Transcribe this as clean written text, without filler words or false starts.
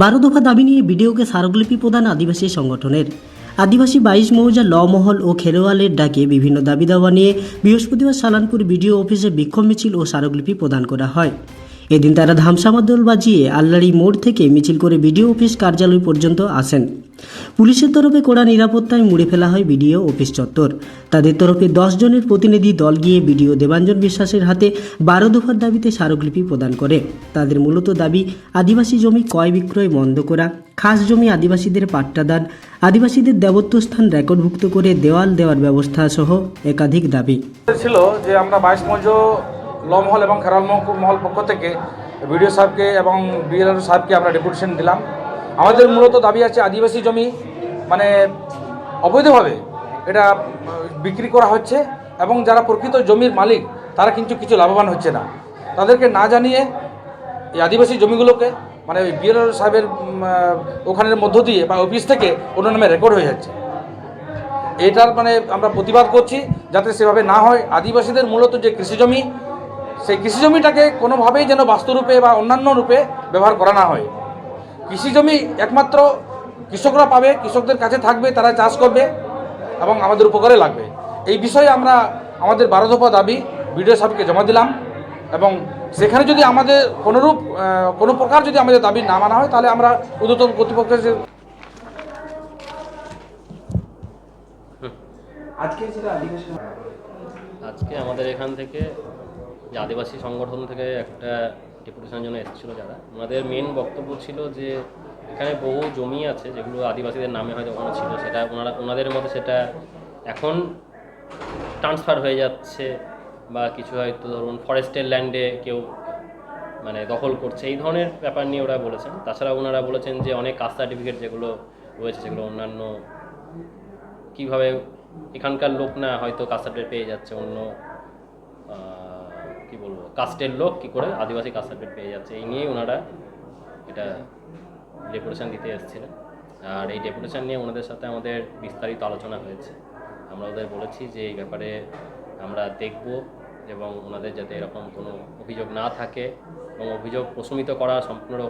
12 দফা দাবি নিয়ে ভিডিওকে স্মারকলিপি প্রদান আদিবাসী সংগঠনের। আদিবাসী 22 মৌজা ল মহল ও খেলোয়াড়ের ডাকে বিভিন্ন দাবি দাওয়া নিয়ে বৃহস্পতিবার সালানপুর বিডিও অফিসে বিক্ষোভ মিছিল ও স্মারকলিপি প্রদান করা হয়। এদিন তারা ধামসামাদল বাজিয়ে আল্লাড়ি মোড় থেকে মিছিল করে বিডিও অফিস কার্যালয় পর্যন্ত আসেন। পুলিশের তরফে কড়া নিরাপত্তায় মুড়ে ফেলা হয় বিডিও অফিস চত্বর। তাদের তরফে 10 জনের প্রতিনিধি দল গিয়ে বিডিও দেবাঞ্জন বিশ্বাসের হাতে 12 দফার দাবিতে স্মারকলিপি প্রদান করে। তাদের মূলত দাবি আদিবাসী জমি ক্রয় বিক্রয় বন্ধ করা, খাস জমি আদিবাসীদের পাট্টাদান, আদিবাসীদের দেবত্বস্থান রেকর্ডভুক্ত করে দেওয়াল দেওয়ার ব্যবস্থা সহ একাধিক দাবি ছিল। যে আমরা 22 মৌজা ল মহল এবং খেরাল মহল পক্ষ থেকে বিডিও সাহেবকে এবং বিএলআর সাহেবকে আমরা ডেপুটেশন দিলাম। আমাদের মূলত দাবি আছে, আদিবাসী জমি মানে অবৈধভাবে এটা বিক্রি করা হচ্ছে এবং যারা প্রকৃত জমির মালিক তারা কিন্তু কিছু লাভবান হচ্ছে না। তাদেরকে না জানিয়ে এই আদিবাসী জমিগুলোকে মানে বিএলআর সাহেবের ওখানের মধ্য দিয়ে বা অফিস থেকে অন্য নামে রেকর্ড হয়ে যাচ্ছে। এটার মানে আমরা প্রতিবাদ করছি যাতে সেভাবে না হয়। আদিবাসীদের মূলত যে কৃষিজমি, সেই কৃষিজমিটাকে কোনোভাবেই যেন বাস্তুরূপে বা অন্যান্য রূপে ব্যবহার করা না হয়। কৃষিজমি একমাত্র কৃষকরা পাবে, কৃষকদের কাছে থাকবে, তারা চাষ করবে এবং আমাদের উপকারে লাগবে। এই বিষয়ে আমরা আমাদের 12 দফা দাবি বিডিও সাহেবকে জমা দিলাম এবং সেখানে যদি আমাদের কোনো প্রকার যদি আমাদের দাবি না মানা হয় তাহলে আমরা ঊর্ধ্বতন কর্তৃপক্ষের আজকে আমাদের এখান থেকে যে আদিবাসী সংগঠন থেকে একটা ডেপুটেশনের জন্য এসেছিলো যারা, ওনাদের মেন বক্তব্য ছিল যে এখানে বহু জমি আছে যেগুলো আদিবাসীদের নামে হয়তো ওখানে ছিল, সেটা ওনাদের মধ্যে সেটা এখন ট্রান্সফার হয়ে যাচ্ছে বা কিছু হয়তো ধরুন ফরেস্টের ল্যান্ডে কেউ মানে দখল করছে, এই ধরনের ব্যাপার নিয়ে ওরা বলেছেন। তাছাড়া ওনারা বলেছেন যে অনেক কাস্ট সার্টিফিকেট যেগুলো রয়েছে সেগুলো অন্যান্য কীভাবে এখানকার লোক না হয়তো কাস্ট সার্টিফিকেট পেয়ে যাচ্ছে, অন্য কী বলবো কাস্টের লোক কী করে আদিবাসী কাস্ট সার্টিফিকেট পেয়ে যাচ্ছে, এই নিয়েই ওনারা এটা ডেপুটেশন দিতে এসেছিলেন। আর এই ডেপুটেশন নিয়ে ওনাদের সাথে আমাদের বিস্তারিত আলোচনা হয়েছে। আমরা ওদের বলেছি যে এই ব্যাপারে আমরা দেখব এবং ওনাদের যাতে এরকম কোনো অভিযোগ না থাকে এবং অভিযোগ প্রশমিত করা সম্পূর্ণ